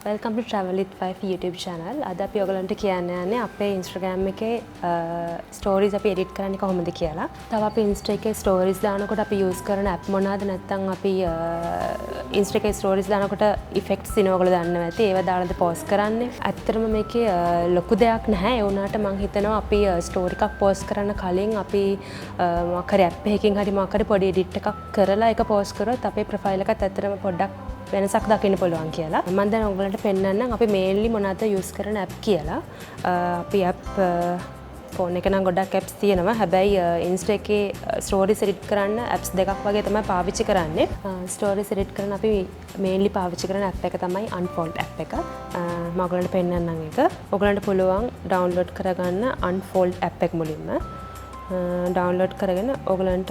Welcome to Travel with Wife YouTube channel. අද අපි ඔයගලන්ට කියන්න යන්නේ අපේ Instagram එකේ stories අපි edit කරන්නේ කොහොමද කියලා. තව අපි Insta එකේ stories දානකොට අපි use කරන app මොනවාද නැත්නම් අපි Insta එකේ stories දානකොට effects දිනන ඔයගොල්ලෝ දන්නවා ඇති. ඒවා දාලාද post කරන්නේ. ඇත්තටම මේකේ ලොකු දෙයක් නැහැ. ඒ වුණාට මම හිතනවා අපි story එකක් post කරන්න කලින් අපි මොකක් හරි app එකකින් හරි මොකක් හරි පොඩි edit එකක් කරලා ඒක post කරොත් අපේ profile එකත් ඇත්තටම පොඩ්ඩක් වෙනසක් දකින්න පුළුවන් කියලා. මම දැන් ඔයගලන්ට පෙන්නන්නම් අපි mainly මොනවද use කරන app කියලා. අපි app phone එක නම් ගොඩක් apps තියෙනවා. හැබැයි Insta එකේ stories edit කරන්න apps දෙකක් වගේ තමයි පාවිච්චි කරන්නේ. stories edit කරන අපි mainly පාවිච්චි කරන app එක තමයි Unfold app එක. මම ඔයගලන්ට පෙන්නන්නම් ඒක. ඔයගලන්ට පුළුවන් download කරගන්න Unfold app එක මුලින්ම. download කරගෙන ඔයගලන්ට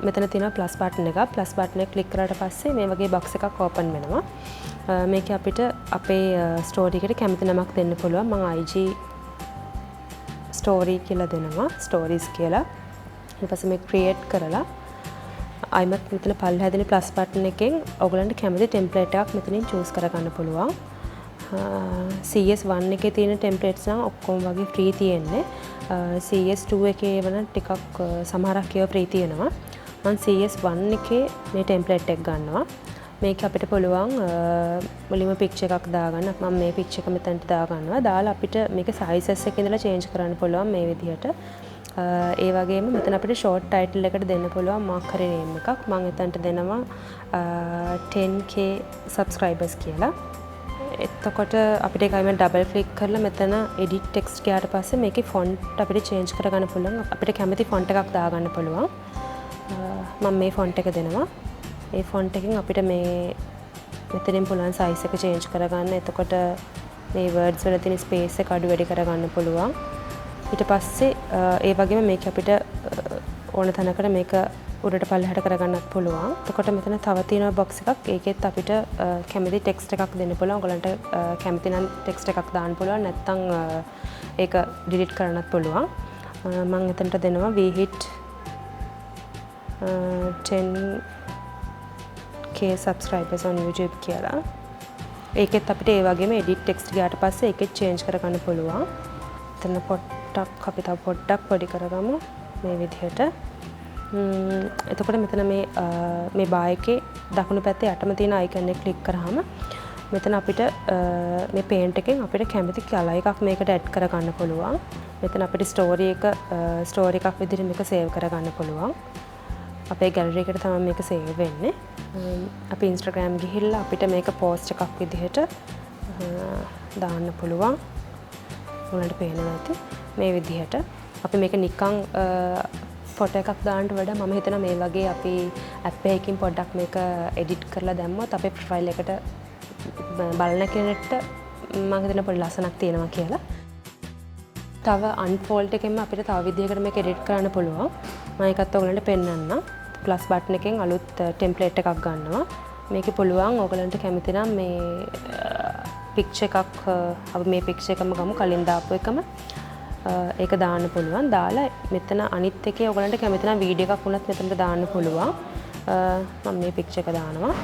මෙතන තියෙනවා plus button එක. plus button එක click කරාට පස්සේ මේ වගේ box එකක් open වෙනවා. මේකේ අපිට අපේ story එකට කැමති නමක් දෙන්න පුළුවන්. මම IG story කියලා දෙනවා. stories කියලා. ඊට පස්සේ මේක create කරලා අයිමත් මෙතන පල්ලෙහා දෙන plus button එකෙන් ඔයගලන්ට කැමති template එකක් මෙතනින් choose කරගන්න පුළුවන්. CS1 එකේ තියෙන templates නම් ඔක්කොම වගේ free තියෙන්නේ. CS2 එකේ වන ටිකක් සමහරක් ඒවා free තියෙනවා. මම CS1 එකේ මේ template එක ගන්නවා. මේක අපිට පුළුවන් මුලින්ම picture එකක් දාගන්න. මම මේ picture එක මෙතනට දාගන්නවා. දාලා අපිට මේක sizes එක ඉඳලා change කරන්න පුළුවන් මේ විදිහට. ඒ වගේම මෙතන අපිට short title එකට දෙන්න පුළුවන් මොකක් හරි name එකක්. මම එතනට දෙනවා 10k subscribers කියලා. එතකොට අපිට ඒකයිම double click කරලා මෙතන edit text ගියාට පස්සේ මේකේ font අපිට change කරගන්න පුළුවන්. අපිට කැමති font එකක් දාගන්න පුළුවන්. මම මේ ෆොන්ට් එක දෙනවා. ඒ ෆොන්ට් එකෙන් අපිට මේ මෙතනින් පුළුවන් size එක change කරගන්න. එතකොට මේ words වල තියෙන space එක අඩු වැඩි කරගන්න පුළුවන්. ඊට පස්සේ ඒ වගේම මේක අපිට ඕන තැනකට මේක උඩට පල්ලෙහාට කරගන්නත් පුළුවන්. එතකොට මෙතන තව තියෙන box එකක්. ඒකෙත් අපිට කැමති text එකක් දෙන්න පුළුවන්. ඔයගලන්ට කැමති නම් text එකක් දාන්න පුළුවන්. නැත්නම් ඒක delete කරන්නත් පුළුවන්. මම එතනට දෙනවා we hit 10k subscribers on YouTube කියලා. ඒකෙත් අපිට ඒ වගේම edit text ගියාට පස්සේ ඒකෙත් change කරගන්න පුළුවන්. එතන පොට්ටක් අපි තව පොඩ්ඩක් පොඩි කරගමු මේ විදිහට. එතකොට මෙතන මේ bar එකේ දකුණු පැත්තේ යටම තියෙන icon එක click කරාම මෙතන අපිට මේ paint එකෙන් අපිට කැමති color එකක් මේකට add කරගන්න පුළුවන්. මෙතන අපිට story එකක් විදිහට මේක save කරගන්න පුළුවන්. අපේ gallery එකට තමයි මේක save වෙන්නේ. අපි Instagram ගිහිල්ලා අපිට මේක post එකක් විදිහට දාන්න පුළුවන්. ඔයාලට පේනවා ඇති මේ විදිහට. අපි මේක නිකන් ෆොටෝ එකක් දාන්නට වඩා මම හිතනවා මේ වගේ අපි app එකකින් පොඩ්ඩක් මේක edit කරලා දැම්මොත් අපේ profile එකට බලන කෙනෙක්ට මම හිතන පොඩි ලස්සනක් තියෙනවා කියලා. තව Unfold එකෙන්ම අපිට තව විදිහකට මේක edit කරන්න පුළුවන්. මම ඒකත් ඔයගලන්ට පෙන්නන්නම්. plus button එකෙන් අලුත් template එකක් ගන්නවා. මේකේ පුළුවන් ඔයගලන්ට කැමති නම් මේ picture එකක් අපි මේ picture එකම ගමු කලින් දාපු එකම ඒක දාන්න පුළුවන්. දාලා මෙතන අනිත් එකේ ඔයගලන්ට කැමති නම් වීඩියෝ එකක් වුණත් මෙතනට දාන්න පුළුවන්. මම මේ picture එක දානවා.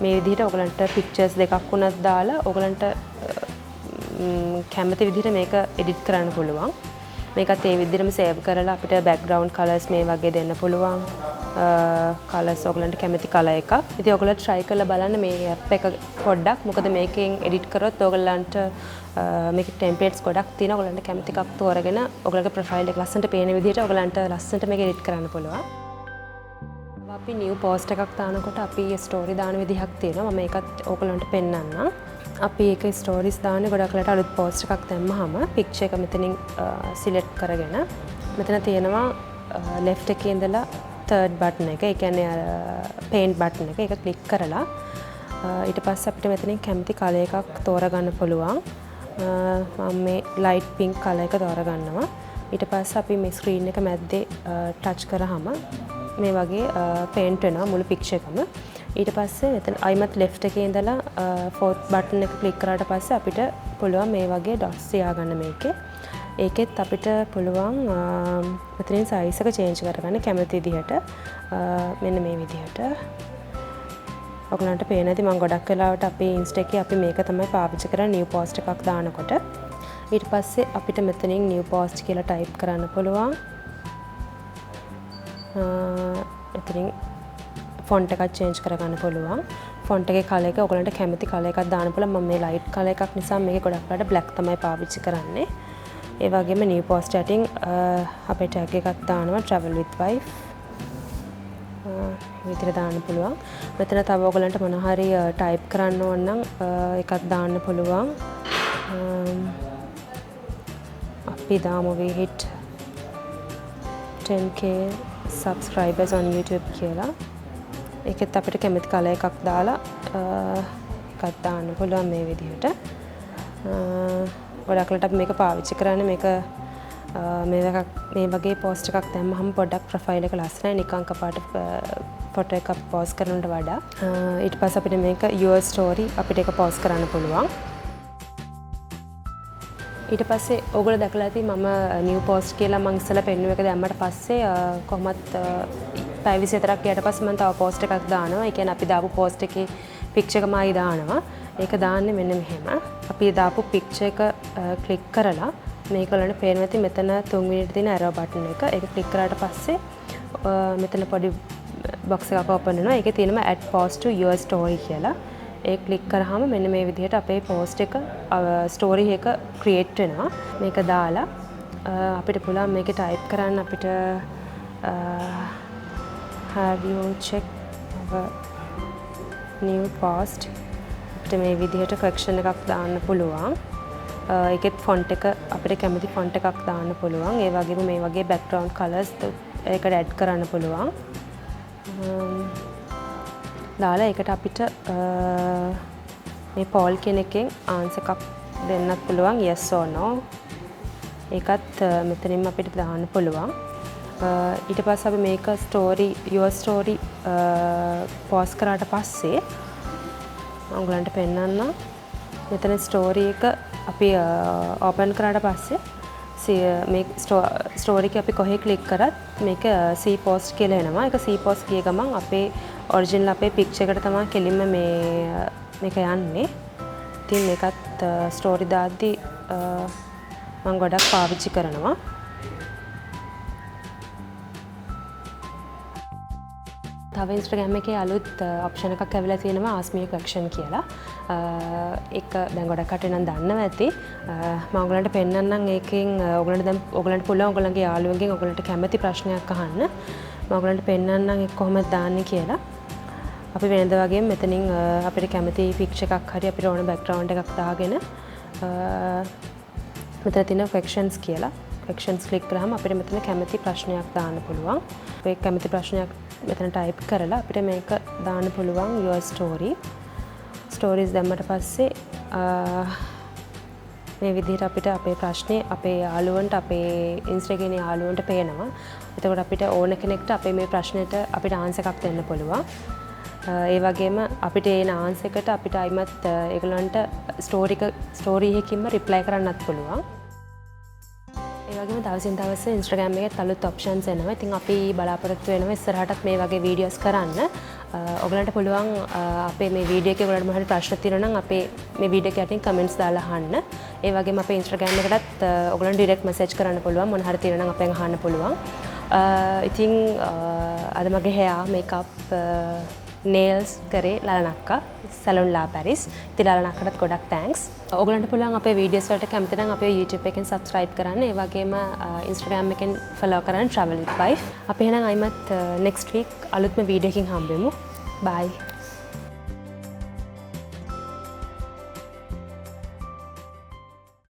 මේ විදිහට ඔයගලන්ට pictures දෙකක් වුණත් දාලා ඔයගලන්ට කැමති විදිහට මේක edit කරන්න පුළුවන්. මේකත් ඒ විදිහටම save කරලා අපිට background colors මේ වගේ දෙන්න පුළුවන්. colors ඔයගලන්ට කැමති color එකක්. ඉතින් ඔයගලන්ට try කරලා බලන්න මේ app එක පොඩ්ඩක්. මොකද මේකෙන් edit කරොත් ඔයගලන්ට මේකේ templates ගොඩක් තියෙනවා. ඔයගලන්ට කැමති එකක් තෝරගෙන ඔයගලගේ profile එක ලස්සනට පේන විදිහට ඔයගලන්ට ලස්සනට මේක edit කරන්න පුළුවන්. අපි new post එකක් දානකොට අපි story දාන විදිහක් තියෙනවා. මම ඒකත් ඔයගලන්ට පෙන්නන්නම්. අපි ඒක stories දාන්නේ ගොඩක් වෙලාවට අලුත් post එකක් දැම්මහම picture එක මෙතනින් select කරගෙන මෙතන තියෙනවා left එකේ ඉඳලා third button එක. ඒ කියන්නේ paint button එක. ඒක click කරලා ඊට පස්සේ අපිට මෙතනින් කැමති color එකක් තෝරගන්න පුළුවන්. මම මේ light pink color එක තෝරගන්නවා. ඊට පස්සේ අපි මේ screen එක මැද්දේ touch කරාම මේ වගේ paint වෙනවා මුළු picture එකම. ඊට පස්සේ මෙතන අයිමත් left එකේ ඉඳලා fourth button එක click කරාට පස්සේ අපිට පුළුවන් මේ වගේ dots තියාගන්න මේකේ. ඒකෙත් අපිට පුළුවන් මෙතනින් size එක change කරගන්න කැමති විදිහට. මෙන්න මේ විදිහට. ඔයගලන්ට පේන ඇති මම ගොඩක් වෙලාවට අපේ Insta එකේ අපි මේක තමයි පාවිච්චි කරන්නේ new post එකක් දානකොට. ඊට පස්සේ අපිට මෙතනින් new post කියලා type කරන්න පුළුවන්. එතනින් font එකක් change කරගන්න පුළුවන්. font එකේ color එක ඔයගලන්ට කැමති color එකක් දාන්න පුළුවන්. මම මේ light color එකක් නිසා මේකේ ගොඩක් වෙලාවට black තමයි පාවිච්චි කරන්නේ. ඒ වගේම new post යටින් අපේ tag එකක් දානවා travel with wife. විතර දාන්න පුළුවන්. මෙතන තව ඔයගලන්ට මොන හරි type කරන්න ඕන නම් එකක් දාන්න පුළුවන්. අපි දාමු we hit 10k subscribers on YouTube කියලා. ඒකෙත් අපිට කැමති color එකක් දාලා එකක් දාන්න පුළුවන් මේ විදිහට. ගොඩක් වෙලාවට අපි මේක පාවිච්චි කරන්නේ මේක මේ වගේ post එකක් දැම්මහම පොඩ්ඩක් profile එක ලස්සනයි නිකන් කපාට photo එකක් post කරනවට වඩා. ඊට පස්සේ අපිට මේක your story අපිට ඒක post කරන්න පුළුවන්. ඊට පස්සේ ඕගොල්ලෝ දැකලා ඇති මම new post කියලා මම ඉස්සෙල්ලා පෙන්නුව එක දැම්මට පස්සේ කොහොමත් පැය 24ක් ගියාට පස්සේ මම තව post එකක් දානවා. ඒ කියන්නේ අපි දාපු post එකේ picture එකමයි දානවා. ඒක දාන්නේ මෙන්න මෙහෙම. අපි දාපු picture එක click කරලා මේක වලට පේනවා ඇති මෙතන 3 මිනිට තියෙන arrow button එක. ඒක click කරාට පස්සේ මෙතන පොඩි box එකක් open වෙනවා. ඒකේ තියෙනවා add post to your story කියලා. ඒ click කරාම මෙන්න මේ විදිහට අපේ post එක story එක create වෙනවා. මේක දාලා අපිට පුළුවන් මේකේ type කරන්න අපිට have you checked our new post අපිට මේ විදිහට correction එකක් දාන්න පුළුවන්. ඒකෙත් font එක අපිට කැමති font එකක් දාන්න පුළුවන්. ඒ වගේම මේ වගේ background colors ඒකට add කරන්න පුළුවන්. දාලා ඒකට අපිට මේ Paul කෙනෙක්ගෙන් answer එකක් දෙන්නත් පුළුවන් yes or no. ඒකත් මෙතනින්ම අපිට දාන්න පුළුවන්. ඊට පස්සේ අපි මේක your story post කරාට පස්සේ මම ඔයගලන්ට පෙන්නන්නම්. මෙතන story එක අපි open කරාට පස්සේ මේ story එක අපි කොහේ click කරත් මේක see post කියලා එනවා. ඒක see post කිය ගමන් අපේ original අපේ picture එකට තමයි කෙලින්ම මේක යන්නේ. ඉතින් මේකත් story දාද්දි මම ගොඩක් පාවිච්චි කරනවා. තව Instagram එකේ අලුත් option එකක් ඇවිල්ලා තියෙනවා ask me a question කියලා. ඒක දැන් ගොඩක් කටේ නම් දන්නව ඇති. මම ඔයගලන්ට පෙන්නන්නම් ඒකෙන් ඔයගලන්ට පුළුවන් ඔයගලන්ගේ යාළුවන්ගෙන් ඔයගලන්ට කැමති ප්‍රශ්නයක් අහන්න. මම ඔයගලන්ට පෙන්නන්නම් ඒක කොහොමද දාන්නේ කියලා. අපි වෙනද වගේම මෙතනින් අපිට කැමති picture එකක් හරි අපිට ඕන background එකක් දාගෙන මෙතන තියෙන questions කියලා. questions click කරාම අපිට මෙතන කැමති ප්‍රශ්නයක් දාන්න පුළුවන්. ඒ කැමති ප්‍රශ්නයක් මෙතන type කරලා අපිට මේක දාන්න පුළුවන් your story. stories දැම්මට පස්සේ මේ විදිහට අපිට අපේ ප්‍රශ්නේ අපේ යාළුවන්ට අපේ Insta එකේ යාළුවන්ට පේනවා. එතකොට අපිට ඕන කෙනෙක්ට අපේ මේ ප්‍රශ්නෙට අපිට answer එකක් දෙන්න පුළුවන්. ඒ වගේම අපිට එන answer එකට අපිට අයිමත් ඒගොල්ලන්ට story එකකින්ම reply කරන්නත් පුළුවන්. ඒ වගේම දවසින් දවස Instagram එකේ අලුත් options එනවා. ඉතින් අපි බලාපොරොත්තු වෙනවා ඉස්සරහටත් මේ වගේ videos කරන්න. ඔයගලන්ට පුළුවන් අපේ මේ වීඩියෝ එකේ ඔයගලන්ට මොහොත ප්‍රශ්න තියෙනවා නම් අපේ මේ වීඩියෝ එක යටින් comments දාලා අහන්න. ඒ වගේම අපේ Instagram එකටත් ඔයගලන්ට direct message කරන්න පුළුවන්. මොන හරි තියෙනවා නම් අපෙන් අහන්න පුළුවන්. ඉතින් අද මගේ hair makeup nails කරේ ලලනක්කා Salon La Paris. ඉතින් ලලනක්කටත් ගොඩක් thanks. ඔයගලන්ට පුළුවන් අපේ වීඩියෝස් වලට කැමති නම් අපේ YouTube එකෙන් subscribe කරන්න. ඒ වගේම Instagram එකෙන් follow කරන්න travel with wife. අපි එහෙනම් අයිමත් next week අලුත්ම වීඩියෝ එකකින් හම්බෙමු. Bye.